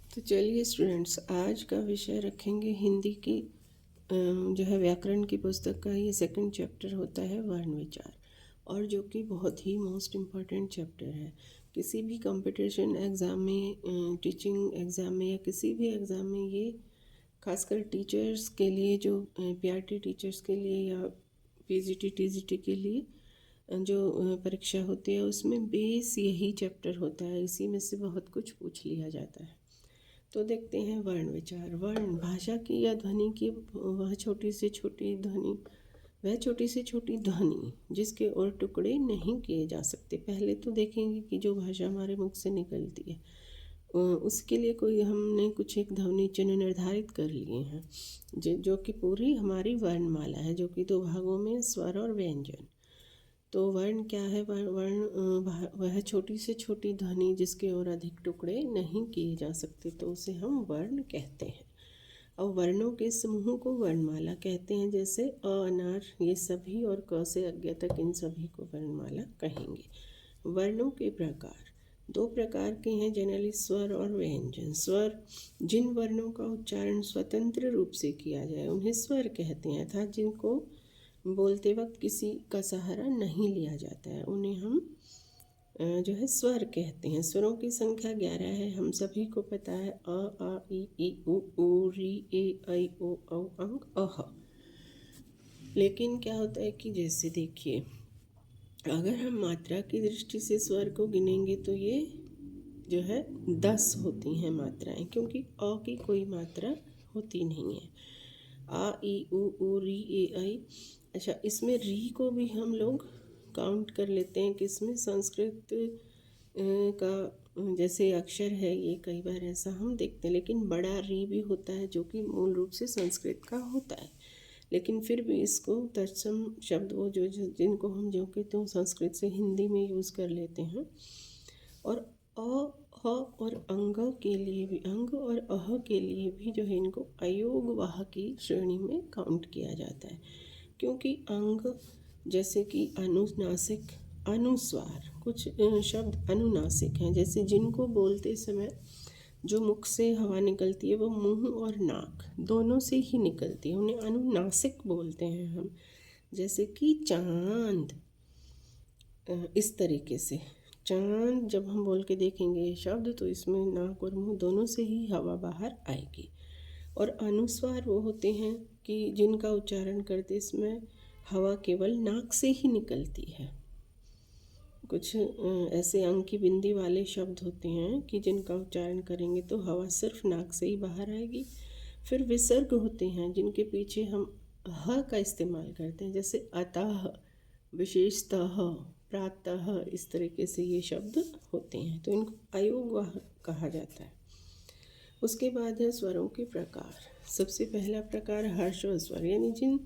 तो चलिए स्टूडेंट्स, आज का विषय रखेंगे हिंदी की जो है व्याकरण की पुस्तक का ये सेकंड चैप्टर होता है वर्ण विचार, और जो कि बहुत ही मोस्ट इम्पॉर्टेंट चैप्टर है। किसी भी कंपटीशन एग्ज़ाम में, टीचिंग एग्ज़ाम में या किसी भी एग्ज़ाम में ये खासकर टीचर्स के लिए, जो पीआरटी टीचर्स के लिए या पीजीटी टीजीटी के लिए जो परीक्षा होती है, उसमें बेस यही चैप्टर होता है। इसी में से बहुत कुछ पूछ लिया जाता है। तो देखते हैं वर्ण विचार। वर्ण भाषा की या ध्वनि की वह छोटी से छोटी ध्वनि, वह छोटी से छोटी ध्वनि जिसके और टुकड़े नहीं किए जा सकते। पहले तो देखेंगे कि जो भाषा हमारे मुख से निकलती है उसके लिए कोई हमने कुछ एक ध्वनि चिन्ह निर्धारित कर लिए हैं, जो कि पूरी हमारी वर्णमाला है, जो कि दो भागों में स्वर और व्यंजन। तो वर्ण क्या है? वर्ण वह छोटी से छोटी ध्वनि जिसके और अधिक टुकड़े नहीं किए जा सकते, तो उसे हम वर्ण कहते हैं। अब वर्णों के समूह को वर्णमाला कहते हैं, जैसे अ, अनार, ये सभी, और क से अज्ञ तक, इन सभी को वर्णमाला कहेंगे। वर्णों के प्रकार दो प्रकार के हैं जनरली, स्वर और व्यंजन। स्वर जिन वर्णों का उच्चारण स्वतंत्र रूप से किया जाए उन्हें स्वर कहते हैं, अर्थात जिनको बोलते वक्त किसी का सहारा नहीं लिया जाता है, उन्हें हम जो है स्वर कहते हैं। स्वरों की संख्या 11 है, हम सभी को पता है। अ, आ, ई, उ, री, ए, ऐ, ओ, औ, अंग, अह। लेकिन क्या होता है कि जैसे देखिए, अगर हम मात्रा की दृष्टि से स्वर को गिनेंगे तो ये जो है 10 होती हैं मात्राएं, क्योंकि अ की कोई मात्रा होती नहीं है। आ, ई, उ, री, ए, ऐ। अच्छा, इसमें री को भी हम लोग काउंट कर लेते हैं कि इसमें संस्कृत का जैसे अक्षर है, ये कई बार ऐसा हम देखते हैं। लेकिन बड़ा री भी होता है जो कि मूल रूप से संस्कृत का होता है, लेकिन फिर भी इसको तत्सम शब्द वो जिनको हम जो कहते हैं संस्कृत से हिंदी में यूज़ कर लेते हैं। और अ, ह और अंग के लिए भी, अंग और अह के लिए भी जो है इनको अयोग वाह की श्रेणी में काउंट किया जाता है, क्योंकि अंग जैसे कि अनुनासिक, अनुस्वार, कुछ शब्द अनुनासिक हैं, जैसे जिनको बोलते समय जो मुख से हवा निकलती है वो मुंह और नाक दोनों से ही निकलती है, उन्हें अनुनासिक बोलते हैं हम। जैसे कि चांद, इस तरीके से चांद जब हम बोल के देखेंगे ये शब्द, तो इसमें नाक और मुंह दोनों से ही हवा बाहर आएगी। और अनुस्वार वो होते हैं कि जिनका उच्चारण करते समय हवा केवल नाक से ही निकलती है। कुछ ऐसे अंग की बिंदी वाले शब्द होते हैं कि जिनका उच्चारण करेंगे तो हवा सिर्फ नाक से ही बाहर आएगी। फिर विसर्ग होते हैं जिनके पीछे हम ह का इस्तेमाल करते हैं, जैसे अतः, विशेषतः, प्रातः, इस तरीके से ये शब्द होते हैं, तो इनको अयोग कहा जाता है। उसके बाद है स्वरों के प्रकार। सबसे पहला प्रकार हर्षव स्वर, यानी जिन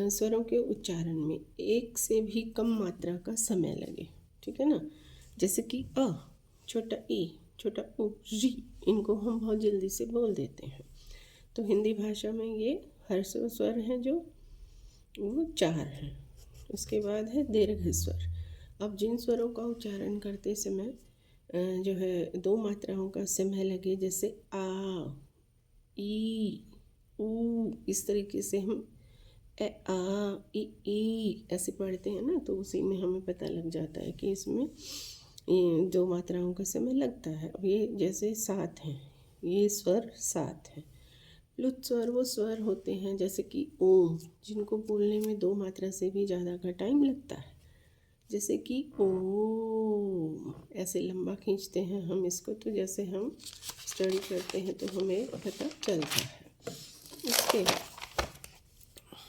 स्वरों के उच्चारण में एक से भी कम मात्रा का समय लगे, ठीक है ना। जैसे कि अ, छोटा ई, छोटा उ, री, इनको हम बहुत जल्दी से बोल देते हैं। तो हिंदी भाषा में ये हर्षव स्वर हैं जो वो 4 हैं। उसके बाद है दीर्घ स्वर। अब जिन स्वरों का उच्चारण करते समय जो है 2 मात्राओं का समय लगे, जैसे आ, ई, ऊ, इस तरीके से हम ए, आ, ई ऐसे पढ़ते हैं ना, तो उसी में हमें पता लग जाता है कि इसमें ये 2 मात्राओं का समय लगता है। अब ये जैसे 7 हैं, ये स्वर 7 हैं। प्लुत स्वर वो स्वर होते हैं जैसे कि ओम, जिनको बोलने में 2 मात्रा से भी ज़्यादा का टाइम लगता है, जैसे कि ओम, ऐसे लंबा खींचते हैं हम इसको, तो जैसे हम स्टडी करते हैं तो हमें पता चलता है। इसके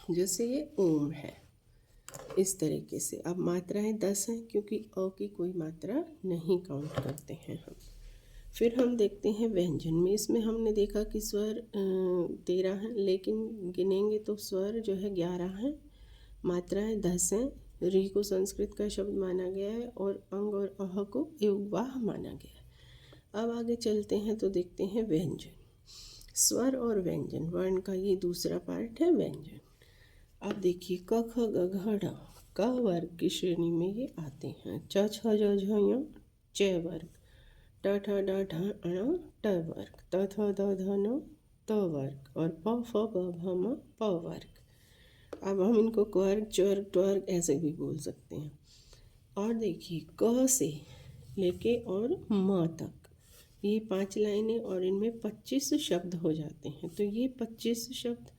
जैसे ये ओम है, इस तरीके से। अब मात्राएं 10 हैं, क्योंकि अ की कोई मात्रा नहीं काउंट करते हैं हम। फिर हम देखते हैं व्यंजन में। इसमें हमने देखा कि स्वर 13 हैं, लेकिन गिनेंगे तो स्वर जो है 11 हैं, मात्राएं 10 हैं। री को संस्कृत का शब्द माना गया है और अंग और अह को योगवाह माना गया है। अब आगे चलते हैं तो देखते हैं व्यंजन। स्वर और व्यंजन, वर्ण का ये दूसरा पार्ट है व्यंजन। अब देखिए क, ख, ग, घ, ढ, क वर्ग की श्रेणी में ये आते हैं। च, छ, ज, झ, य, च वर्ग, ट ठ ड ढ ण ट वर्ग, त थ द ध न त वर्ग, और प फ ब भ म प वर्ग। अब हम इनको क्वर्ग चर्ग ट्वर्ग ऐसे भी बोल सकते हैं। और देखिए क से लेके और म तक ये 5 लाइनें और इनमें 25 शब्द हो जाते हैं। तो ये 25 शब्द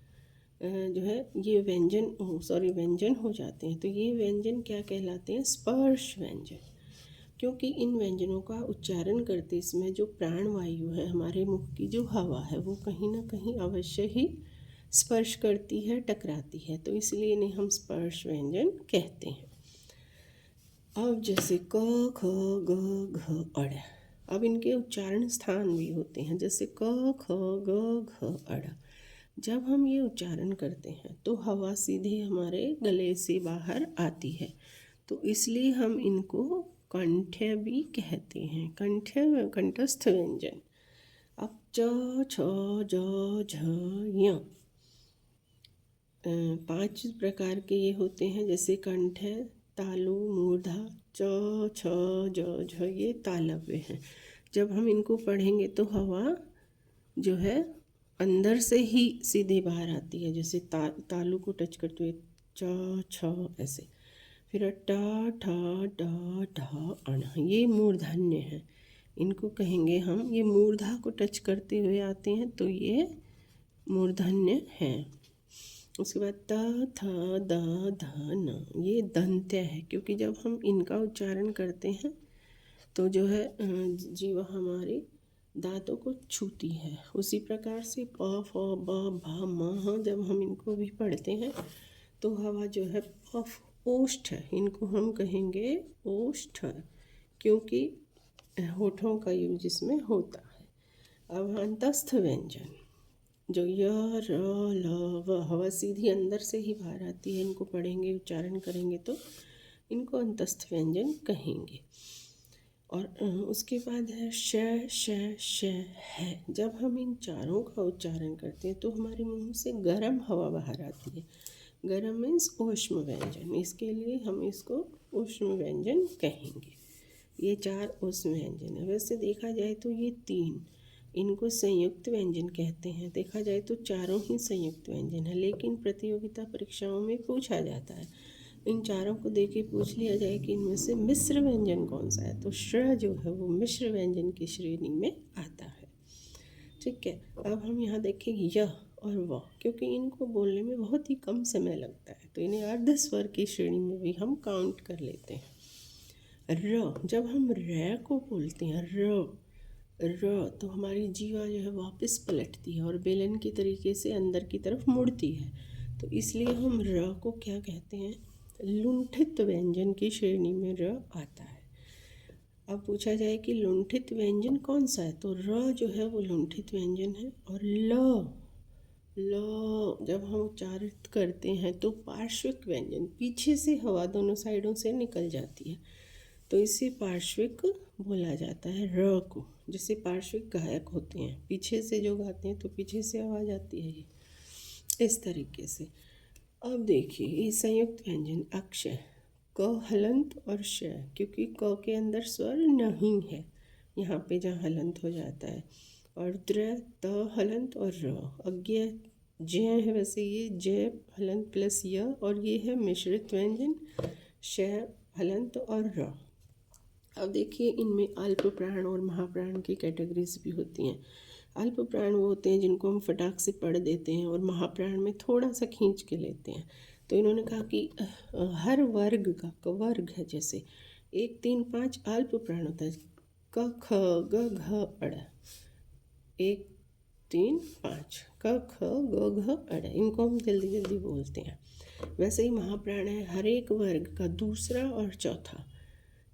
जो है ये व्यंजन हो जाते हैं। तो ये व्यंजन क्या कहलाते हैं? स्पर्श व्यंजन। क्योंकि इन व्यंजनों का उच्चारण करते समय जो प्राणवायु है, हमारे मुख की जो हवा है, वो कहीं ना कहीं अवश्य ही स्पर्श करती है, टकराती है। तो इसलिए इन्हें हम स्पर्श व्यंजन कहते हैं। अब जैसे क ख ग घ अड़, अब इनके उच्चारण स्थान भी होते हैं। जैसे क ख ग घ अड़, जब हम ये उच्चारण करते हैं तो हवा सीधे हमारे गले से बाहर आती है, तो इसलिए हम इनको कंठ्य भी कहते हैं, कंठस्थ व्यंजन। अब च छ ज झ य 5 प्रकार के ये होते हैं। जैसे कंठ है, तालु, मूर्धा, च छ ज झ, ये तालव्य हैं। जब हम इनको पढ़ेंगे तो हवा जो है अंदर से ही सीधे बाहर आती है। जैसे तालु को टच करते हुए च छ ऐसे। फिर ट ठ ड ढ अण, ये मूर्धन्य है। इनको कहेंगे हम, ये मूर्धा को टच करते हुए आते हैं तो ये मूर्धन्य हैं। उसके बाद त थ द ध न, ये दंत्य है। क्योंकि जब हम इनका उच्चारण करते हैं तो जो है जीवा हमारे दांतों को छूती है। उसी प्रकार से प फ ब भ म, जब हम इनको भी पढ़ते हैं तो हवा जो है ओष्ठ है, इनको हम कहेंगे ओष्ठ, क्योंकि होठों का यूज इसमें होता है। अब अंतस्थ व्यंजन जो य र ल व, हवा सीधी अंदर से ही बाहर आती है। इनको पढ़ेंगे, उच्चारण करेंगे तो इनको अंतस्थ व्यंजन कहेंगे। और उसके बाद है श श श है। जब हम इन चारों का उच्चारण करते हैं तो हमारे मुंह से गर्म हवा बाहर आती है। गर्म मीन्स ऊष्म व्यंजन, इसके लिए हम इसको ऊष्म व्यंजन कहेंगे। ये 4 ऊष्म व्यंजन है। वैसे देखा जाए तो ये 3, इनको संयुक्त व्यंजन कहते हैं। देखा जाए तो चारों ही संयुक्त व्यंजन है, लेकिन प्रतियोगिता परीक्षाओं में पूछा जाता है, इन चारों को देख के पूछ लिया जाए कि इनमें से मिश्र व्यंजन कौन सा है, तो श्र जो है वो मिश्र व्यंजन की श्रेणी में आता है। ठीक है। अब हम यहाँ देखेंगे य और व, क्योंकि इनको बोलने में बहुत ही कम समय लगता है तो इन्हें अर्ध स्वर की श्रेणी में भी हम काउंट कर लेते हैं। र, जब हम र को बोलते हैं र, तो हमारी जीवा जो है वापस पलटती है और बेलन की तरीके से अंदर की तरफ मुड़ती है। तो इसलिए हम र को क्या कहते हैं? लुंठित व्यंजन की श्रेणी में र आता है। अब पूछा जाए कि लुंठित व्यंजन कौन सा है, तो र जो है वो लुंठित व्यंजन है। और ल जब हम उच्चारित करते हैं तो पार्श्विक व्यंजन, पीछे से हवा दोनों साइडों से निकल जाती है, तो इसे पार्श्विक बोला जाता है र को। जैसे पार्श्विक गायक होते हैं, पीछे से जो गाते हैं तो पीछे से आवाज़ आती है, ये इस तरीके से। अब देखिए ये संयुक्त व्यंजन अक्षय, क हलंत और श, क्योंकि क के अंदर स्वर नहीं है यहाँ पे जहाँ हलंत हो जाता है। और द्र, त हलंत और र। अज्ञ जय है, वैसे ये जय हलंत प्लस य, और ये है मिश्रित व्यंजन श हलंत और र। अब देखिए इनमें अल्प प्राण और महाप्राण की कैटेगरीज भी होती हैं। अल्प प्राण वो होते हैं जिनको हम फटाक से पढ़ देते हैं, और महाप्राण में थोड़ा सा खींच के लेते हैं। तो इन्होंने कहा कि हर वर्ग का वर्ग है, जैसे 1 3 5 अल्प प्राण होता है, क ख ग घ अड़, 1 3 5 क ख ग घ अड़, इनको हम जल्दी जल्दी बोलते हैं। वैसे ही महाप्राण है, हर एक वर्ग का दूसरा और चौथा,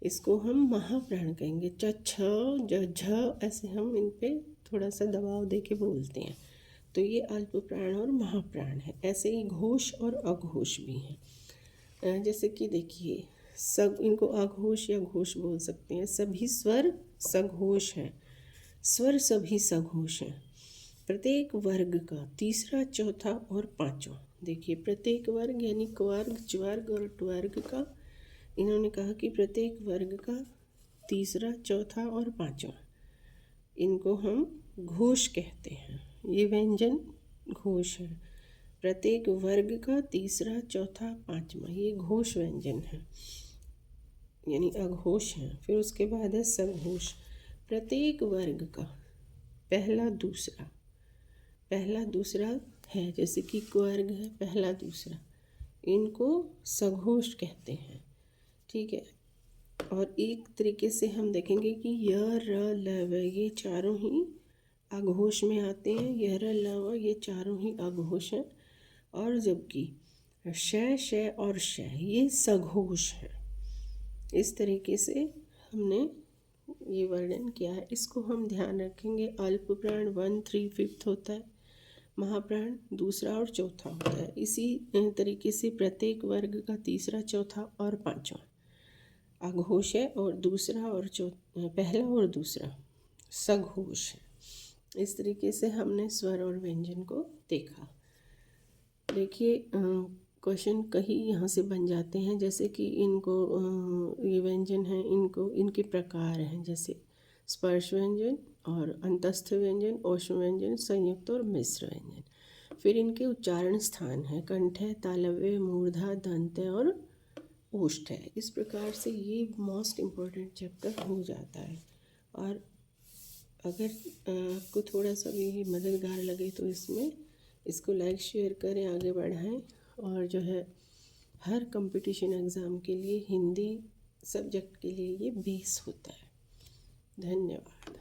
इसको हम महाप्राण कहेंगे। च छ ज झ, ऐसे हम इन पे थोड़ा सा दबाव दे के बोलते हैं। तो ये अल्प प्राण और महाप्राण है। ऐसे ही घोष और अघोष भी हैं। जैसे कि देखिए सब, इनको अघोष या घोष बोल सकते हैं। सभी स्वर सघोष हैं, स्वर सभी सघोष हैं। प्रत्येक वर्ग का तीसरा, चौथा और पांचवा, देखिए प्रत्येक वर्ग यानी क्वर्ग, च्वर्ग और ट्वर्ग का, इन्होंने कहा कि प्रत्येक वर्ग का तीसरा, चौथा और पांचवा। इनको हम घोष कहते हैं। ये व्यंजन घोष है। प्रत्येक वर्ग का तीसरा, चौथा, पांचवा, ये घोष व्यंजन है, यानी अघोष है। फिर उसके बाद है सघोष। प्रत्येक वर्ग का पहला, दूसरा, पहला दूसरा है, जैसे कि वर्ग है पहला दूसरा, इनको सघोष कहते हैं। ठीक है। और एक तरीके से हम देखेंगे कि य, र, ल, व ये चारों ही अघोष में आते हैं। य, र, ल, व ये चारों ही अघोष हैं। और जबकि श, श और श ये सघोष है। इस तरीके से हमने ये वर्णन किया है। इसको हम ध्यान रखेंगे। अल्प प्राण 1, 3, 5 होता है, महाप्राण दूसरा और चौथा होता है। इसी तरीके से प्रत्येक वर्ग का तीसरा, चौथा और पांचवा अघोष है, और दूसरा और पहला और दूसरा सघोष है। इस तरीके से हमने स्वर और व्यंजन को देखा। देखिए क्वेश्चन कहीं यहाँ से बन जाते हैं, जैसे कि इनको ये व्यंजन हैं, इनको इनके प्रकार हैं, जैसे स्पर्श व्यंजन और अंतस्थ व्यंजन, औष्ण व्यंजन, संयुक्त और मिश्र व्यंजन। फिर इनके उच्चारण स्थान है, कंठ है, तालव्य, मूर्धा, दंत और ओष्ठ है। इस प्रकार से ये मोस्ट इम्पोर्टेंट चैप्टर हो जाता है। और अगर आपको थोड़ा सा भी मददगार लगे तो इसको लाइक शेयर करें, आगे बढ़ाएं। और जो है हर कंपटीशन एग्ज़ाम के लिए हिंदी सब्जेक्ट के लिए ये बेस होता है। धन्यवाद।